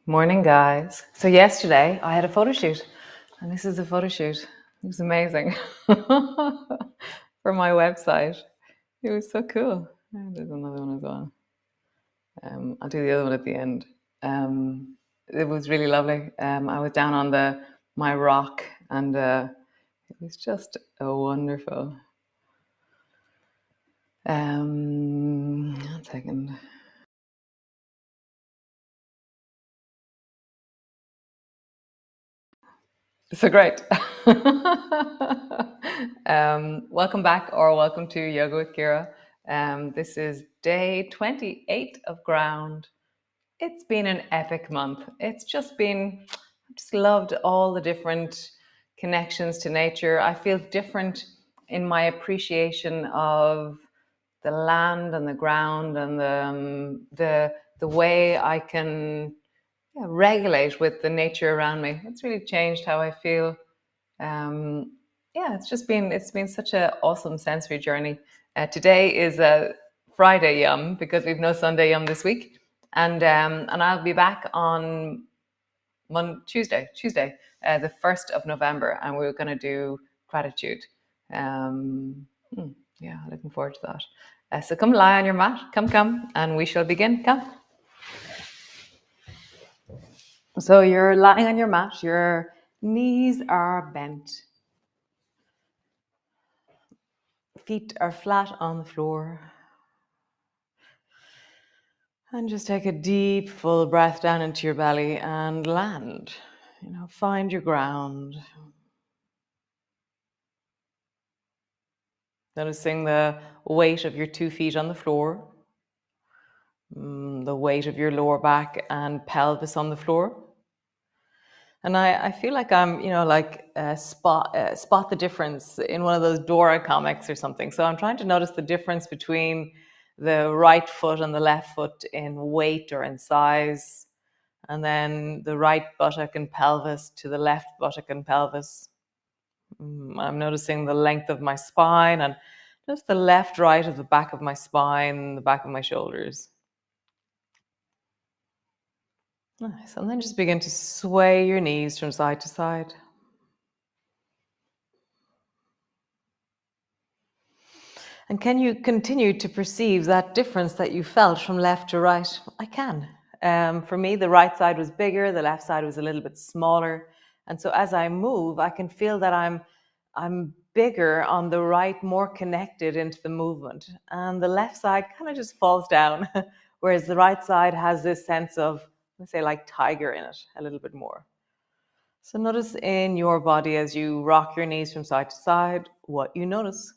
Morning, guys. So yesterday I had a photo shoot, and this is the photo shoot. It was amazing for my website. It was so cool. There's another one as well. I'll do the other one at the end. It was really lovely. I was down on my rock, and it was just a wonderful. One second. So great. Welcome back, or welcome to Yoga with Ciara. This is day 28 of ground. It's been an epic month. It's just been, I just loved all the different connections to nature. I feel different in my appreciation of the land and the ground, and the way I can regulate with the nature around me. It's really changed how I feel. It's been such an awesome sensory journey. Today is a Friday yum because we've no Sunday yum this week, and I'll be back on Tuesday, the 1st of November, and we're going to do gratitude. Looking forward to that. So come lie on your mat, come, and we shall begin. Come. So you're lying on your mat, your knees are bent, feet are flat on the floor. And just take a deep, full breath down into your belly and land. Find your ground. Noticing the weight of your 2 feet on the floor, the weight of your lower back and pelvis on the floor. And I feel like I'm, spot the difference in one of those Dora comics or something. So I'm trying to notice the difference between the right foot and the left foot in weight or in size, and then the right buttock and pelvis to the left buttock and pelvis. I'm noticing the length of my spine and just the left, right of the back of my spine, the back of my shoulders. Nice. And then just begin to sway your knees from side to side. And can you continue to perceive that difference that you felt from left to right? I can. For me, the right side was bigger, the left side was a little bit smaller. And so as I move, I can feel that I'm bigger on the right, more connected into the movement. And the left side kind of just falls down, whereas the right side has this sense of, let's say, like tiger in it a little bit more. So notice in your body as you rock your knees from side to side, what you notice.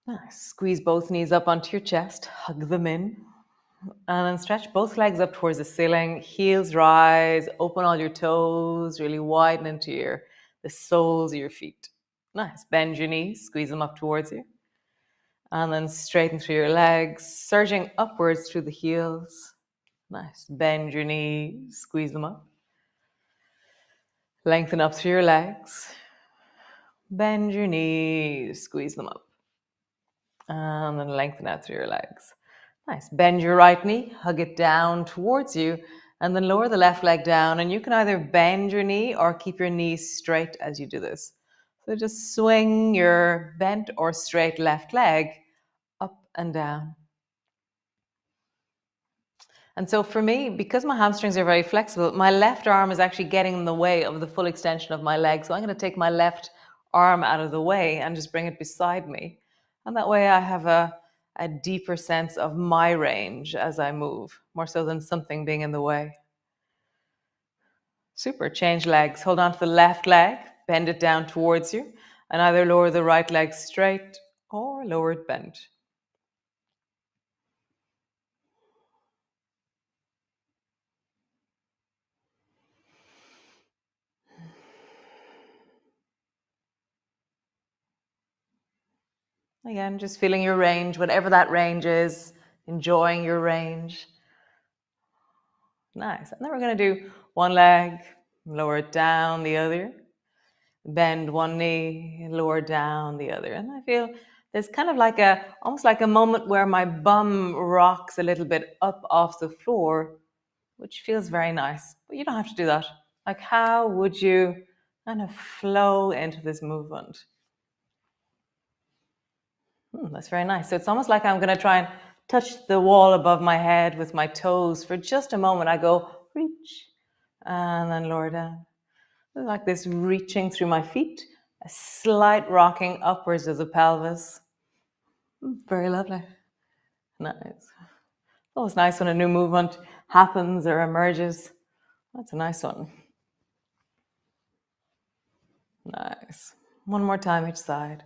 Nice. Squeeze both knees up onto your chest, hug them in, and then stretch both legs up towards the ceiling. Heels rise, open all your toes, really widen into the soles of your feet. Nice. Bend your knees, squeeze them up towards you. And then straighten through your legs, surging upwards through the heels. Nice. Bend your knees, squeeze them up. Lengthen up through your legs. Bend your knees, squeeze them up. And then lengthen out through your legs. Nice. Bend your right knee, hug it down towards you, and then lower the left leg down. And you can either bend your knee or keep your knees straight as you do this. So just swing your bent or straight left leg up and down. And so for me, because my hamstrings are very flexible, my left arm is actually getting in the way of the full extension of my leg. So I'm going to take my left arm out of the way and just bring it beside me. And that way I have a deeper sense of my range as I move, more so than something being in the way. Super. Change legs. Hold on to the left leg, bend it down towards you, and either lower the right leg straight or lower it bent. Again, just feeling your range, whatever that range is, enjoying your range. Nice. And then we're going to do one leg, lower it down the other, bend one knee, lower down the other. And I feel there's kind of like almost like a moment where my bum rocks a little bit up off the floor, which feels very nice. But you don't have to do that. Like, how would you kind of flow into this movement? That's very nice. So it's almost like I'm going to try and touch the wall above my head with my toes for just a moment. I go reach and then lower down. Like this, reaching through my feet, a slight rocking upwards of the pelvis. Very lovely. Nice. Always nice when a new movement happens or emerges. That's a nice one. Nice. One more time each side.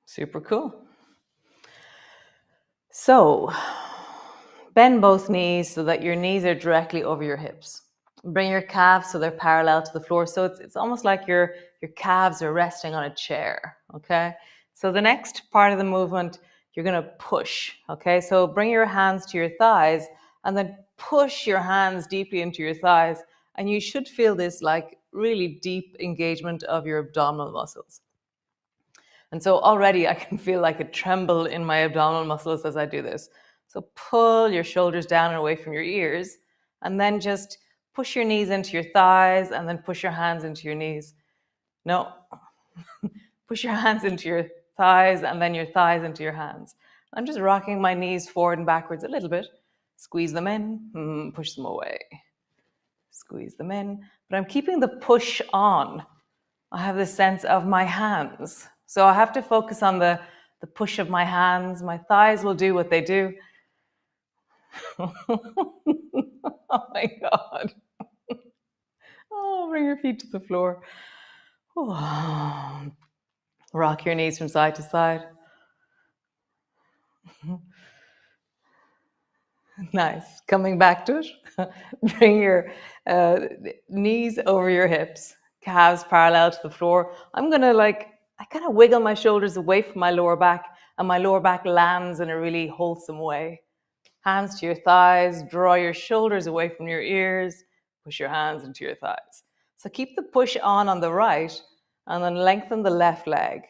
Super cool. So, bend both knees so that your knees are directly over your hips. Bring your calves so they're parallel to the floor. So it's almost like your calves are resting on a chair, okay? So the next part of the movement, you're going to push, okay? So bring your hands to your thighs and then push your hands deeply into your thighs. And you should feel this like really deep engagement of your abdominal muscles. And so already I can feel like a tremble in my abdominal muscles as I do this. So pull your shoulders down and away from your ears, and then just push your knees into your thighs, and then push your hands into your knees. No, push your hands into your thighs, and then your thighs into your hands. I'm just rocking my knees forward and backwards a little bit. Squeeze them in, push them away. Squeeze them in. But I'm keeping the push on. I have this sense of my hands. So I have to focus on the push of my hands. My thighs will do what they do. Oh my God. Oh, bring your feet to the floor. Oh. Rock your knees from side to side. Nice. Coming back to it. Bring your knees over your hips, calves parallel to the floor. I'm going to I kind of wiggle my shoulders away from my lower back, and my lower back lands in a really wholesome way. Hands to your thighs, draw your shoulders away from your ears, push your hands into your thighs. So keep the push on the right, and then lengthen the left leg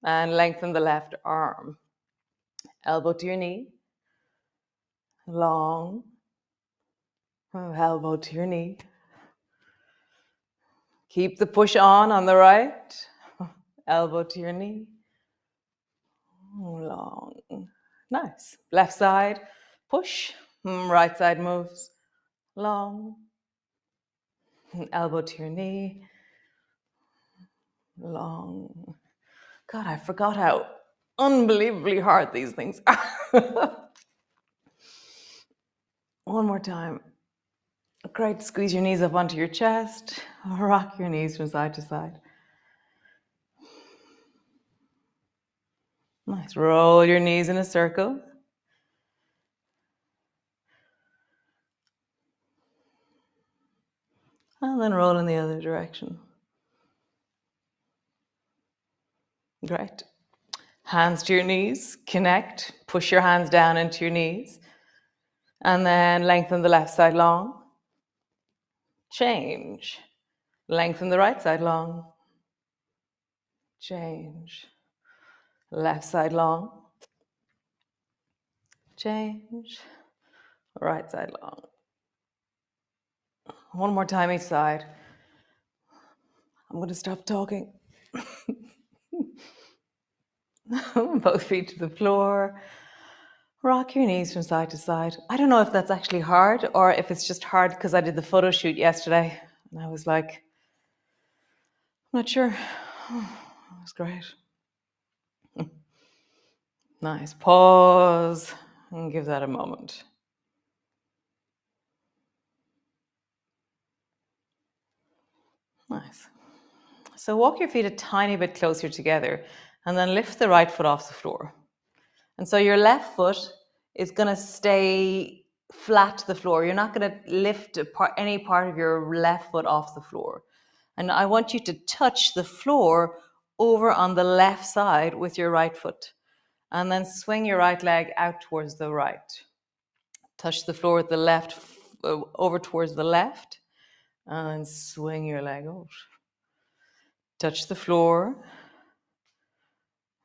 and lengthen the left arm. Elbow to your knee, long, elbow to your knee. Keep the push on the right, elbow to your knee, long. Nice. Left side, push, right side moves, long, elbow to your knee, long. God, I forgot how unbelievably hard these things are. One more time. Great. Squeeze your knees up onto your chest. Rock your knees from side to side. Nice. Roll your knees in a circle. And then roll in the other direction. Great. Hands to your knees. Connect. Push your hands down into your knees. And then lengthen the left side long. Change. Lengthen the right side long. Change. Left side long. Change. Right side long. One more time each side. I'm going to stop talking. Both feet to the floor. Rock your knees from side to side. I don't know if that's actually hard or if it's just hard because I did the photo shoot yesterday and I was like, I'm not sure. That was great. Nice. Pause and give that a moment. Nice. So walk your feet a tiny bit closer together and then lift the right foot off the floor. And so your left foot is going to stay flat to the floor. You're not going to lift any part of your left foot off the floor. And I want you to touch the floor over on the left side with your right foot. And then swing your right leg out towards the right. Touch the floor with the left, over towards the left, and swing your leg out. Touch the floor,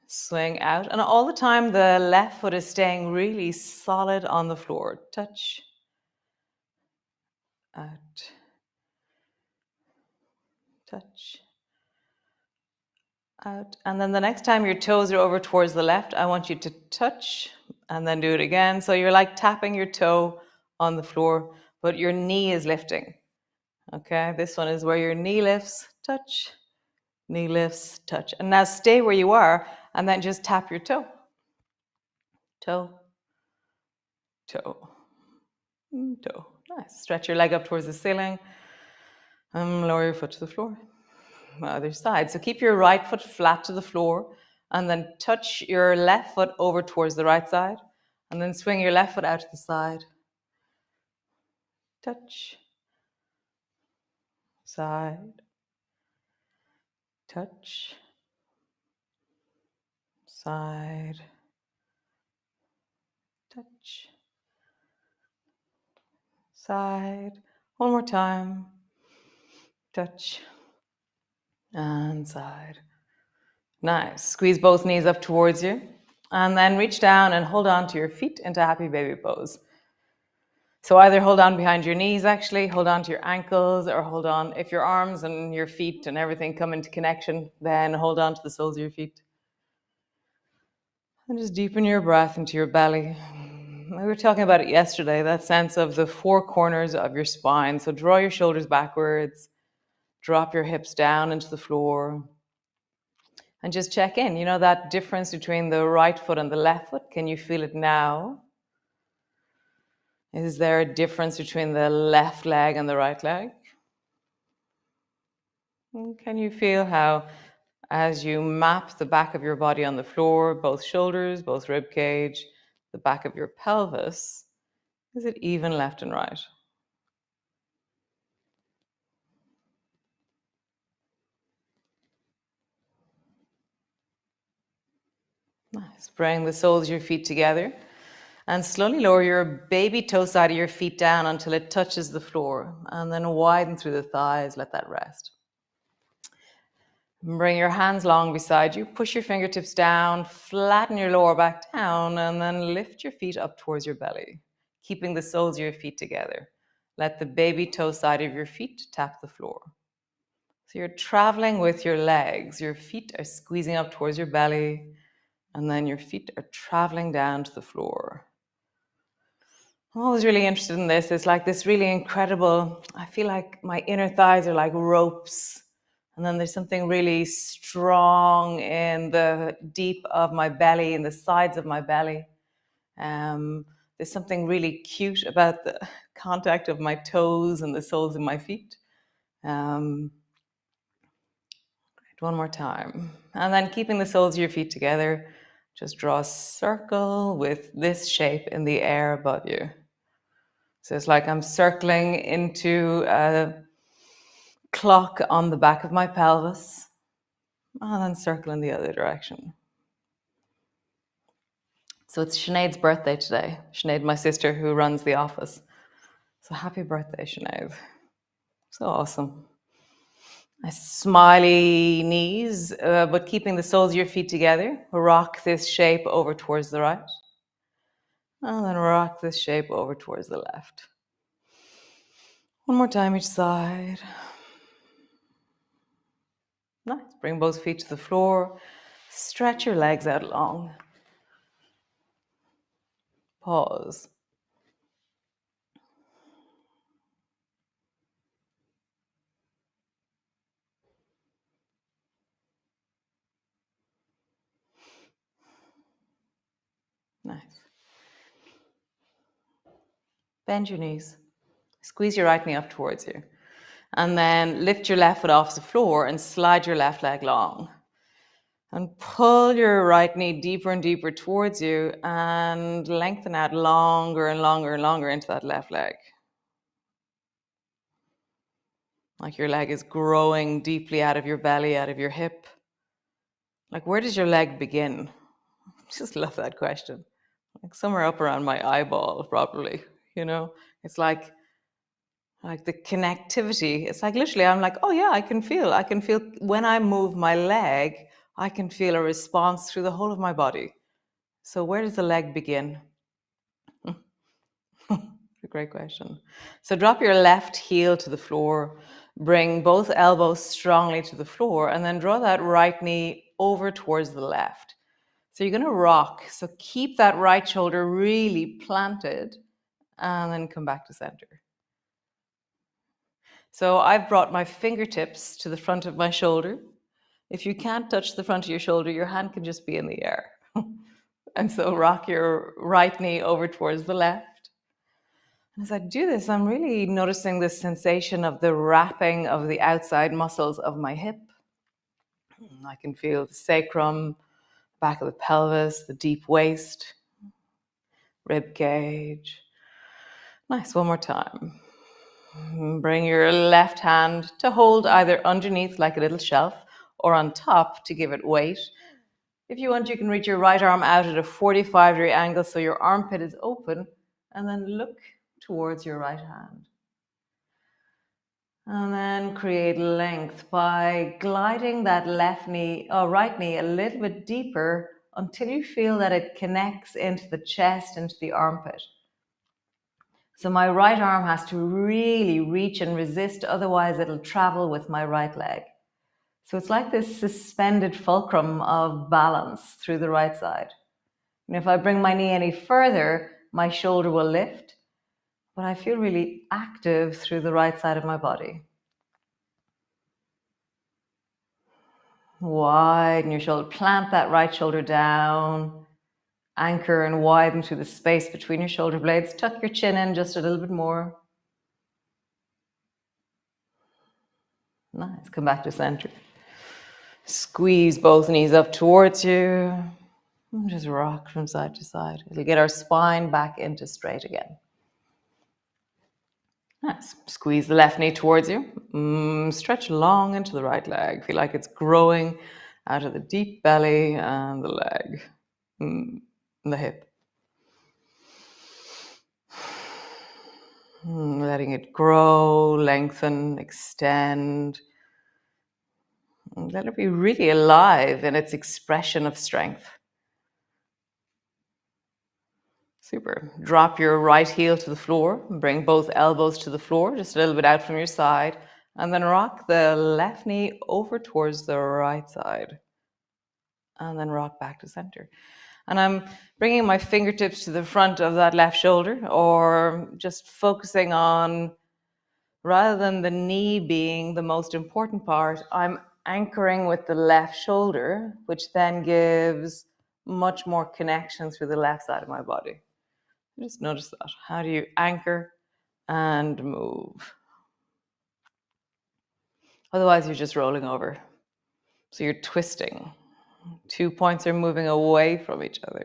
swing out. And all the time, the left foot is staying really solid on the floor. Touch, out, touch, out. And then the next time your toes are over towards the left, I want you to touch and then do it again. So you're like tapping your toe on the floor, but your knee is lifting. Okay, this one is where your knee lifts, touch, knee lifts, touch. And now stay where you are and then just tap your toe. Toe, toe, toe. Nice. Stretch your leg up towards the ceiling. Lower your foot to the floor. Other side. So keep your right foot flat to the floor and then touch your left foot over towards the right side and then swing your left foot out to the side. Touch, side, touch, side, touch, side. One more time. Touch and side. Nice. Squeeze both knees up towards you and then reach down and hold on to your feet into happy baby pose. So either hold on behind your knees, actually, hold on to your ankles, or hold on, if your arms and your feet and everything come into connection, then hold on to the soles of your feet. And just deepen your breath into your belly. We were talking about it yesterday, that sense of the four corners of your spine. So draw your shoulders backwards, drop your hips down into the floor, and just check in. You know that difference between the right foot and the left foot? Can you feel it now? Is there a difference between the left leg and the right leg? Can you feel how, as you map the back of your body on the floor, both shoulders, both rib cage, the back of your pelvis, is it even left and right? Nice. Bring the soles of your feet together and slowly lower your baby toe side of your feet down until it touches the floor, and then widen through the thighs. Let that rest. Bring your hands long beside you. Push your fingertips down, flatten your lower back down, and then lift your feet up towards your belly, keeping the soles of your feet together. Let the baby toe side of your feet tap the floor. So you're traveling with your legs. Your feet are squeezing up towards your belly, and then your feet are traveling down to the floor. I'm always really interested in this. It's like this really incredible, I feel like my inner thighs are like ropes. And then there's something really strong in the deep of my belly, in the sides of my belly. There's something really cute about the contact of my toes and the soles of my feet. One more time. And then keeping the soles of your feet together, just draw a circle with this shape in the air above you. So it's like I'm circling into a clock on the back of my pelvis and then circle in the other direction. So it's Sinead's birthday today. Sinead, my sister who runs the office. So happy birthday, Sinead. So awesome. Nice smiley knees, but keeping the soles of your feet together. Rock this shape over towards the right. And then rock this shape over towards the left. One more time each side. Nice. Bring both feet to the floor. Stretch your legs out long. Pause. Nice. Bend your knees. Squeeze your right knee up towards you. And then lift your left foot off the floor and slide your left leg long. And pull your right knee deeper and deeper towards you and lengthen out longer and longer and longer into that left leg. Like your leg is growing deeply out of your belly, out of your hip. Like, where does your leg begin? Just love that question. Like somewhere up around my eyeball, probably. You know, it's like the connectivity. It's like literally, I'm like, oh yeah, I can feel when I move my leg, I can feel a response through the whole of my body. So where does the leg begin? A great question. So drop your left heel to the floor, bring both elbows strongly to the floor, and then draw that right knee over towards the left. So you're going to rock. So keep that right shoulder really planted and then come back to center. So I've brought my fingertips to the front of my shoulder. If you can't touch the front of your shoulder, your hand can just be in the air. And so rock your right knee over towards the left. As I do this, I'm really noticing this sensation of the wrapping of the outside muscles of my hip. I can feel the sacrum, back of the pelvis, the deep waist, rib cage. Nice, one more time. Bring your left hand to hold either underneath like a little shelf or on top to give it weight. If you want, you can reach your right arm out at a 45-degree angle so your armpit is open, and then look towards your right hand. And then create length by gliding that left knee or right knee a little bit deeper until you feel that it connects into the chest, into the armpit. So my right arm has to really reach and resist, otherwise it'll travel with my right leg. So it's like this suspended fulcrum of balance through the right side. And if I bring my knee any further, my shoulder will lift, but I feel really active through the right side of my body. Widen your shoulder, plant that right shoulder down, anchor and widen through the space between your shoulder blades. Tuck your chin in just a little bit more. Nice, come back to center. Squeeze both knees up towards you. And just rock from side to side. It'll get our spine back into straight again. Nice. Squeeze the left knee towards you. Stretch long into the right leg. Feel like it's growing out of the deep belly and the leg, and the hip. Letting it grow, lengthen, extend. Let it be really alive in its expression of strength. Super. Drop your right heel to the floor. Bring both elbows to the floor, just a little bit out from your side. And then rock the left knee over towards the right side. And then rock back to center. And I'm bringing my fingertips to the front of that left shoulder, or just focusing on, rather than the knee being the most important part, I'm anchoring with the left shoulder, which then gives much more connection through the left side of my body. Just notice that. How do you anchor and move? Otherwise, you're just rolling over. So you're twisting. 2 points are moving away from each other.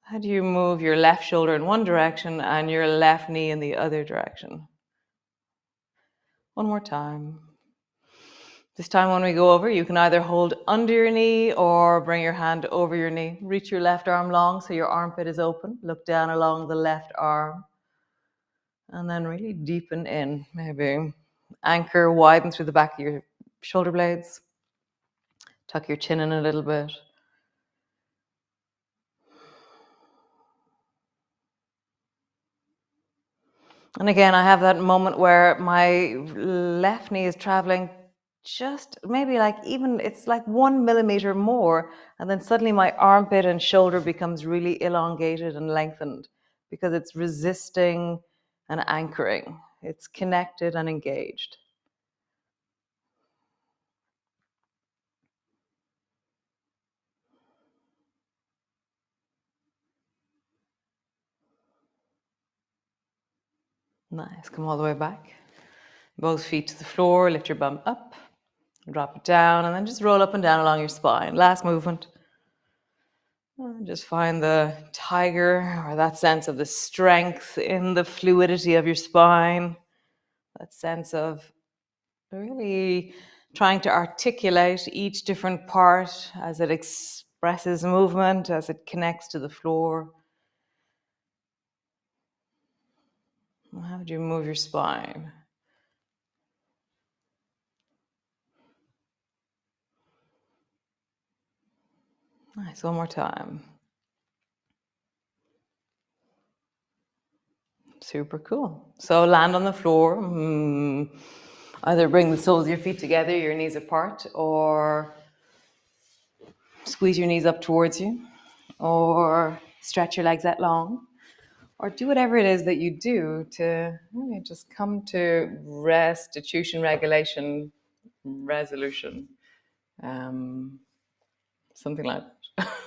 How do you move your left shoulder in one direction and your left knee in the other direction? One more time. This time when we go over, you can either hold under your knee or bring your hand over your knee. Reach your left arm long so your armpit is open. Look down along the left arm. And then really deepen in, maybe. Anchor, widen through the back of your shoulder blades. Tuck your chin in a little bit. And again, I have that moment where my left knee is traveling just maybe like even it's like 1 millimeter more, and then suddenly my armpit and shoulder becomes really elongated and lengthened because it's resisting and anchoring. It's connected and engaged. Nice. Come all the way back. Both feet to the floor. Lift your bum up. Drop it down, and then just roll up and down along your spine. Last movement. And just find the tiger, or that sense of the strength in the fluidity of your spine. That sense of really trying to articulate each different part as it expresses expresses movement as it connects to the floor. How would you move your spine? Nice, one more time. Super cool. So land on the floor. Either bring the soles of your feet together, your knees apart, or squeeze your knees up towards you, or stretch your legs out long, or do whatever it is that you do to really just come to restitution, regulation, resolution, something like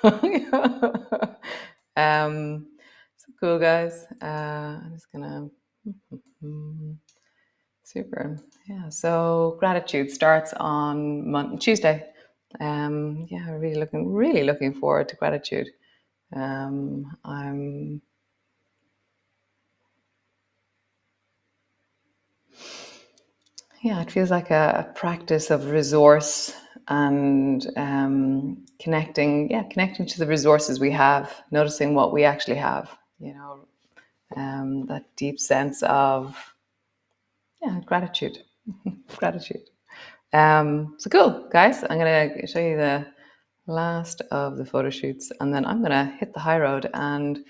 that. So cool, guys. I'm just gonna. Super. Yeah. So gratitude starts on Tuesday. Yeah, really looking forward to gratitude. I'm Yeah, it feels like a practice of resource and connecting to the resources we have, noticing what we actually have, that deep sense of gratitude. Gratitude. So cool, guys. I'm gonna show you the last of the photo shoots, and then I'm gonna hit the high road and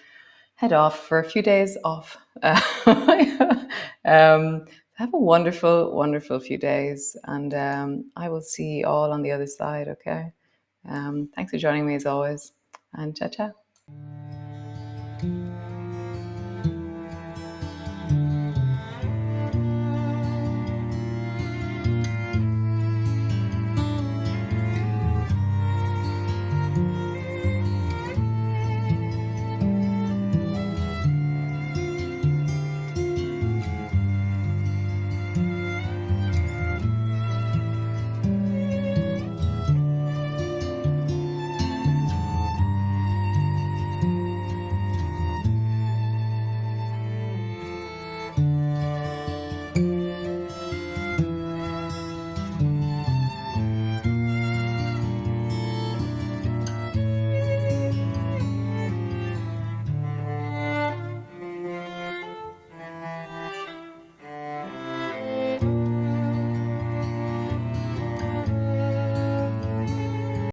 head off for a few days off. Have a wonderful, wonderful few days, and I will see you all on the other side. Okay. Thanks for joining me as always, and ciao, ciao.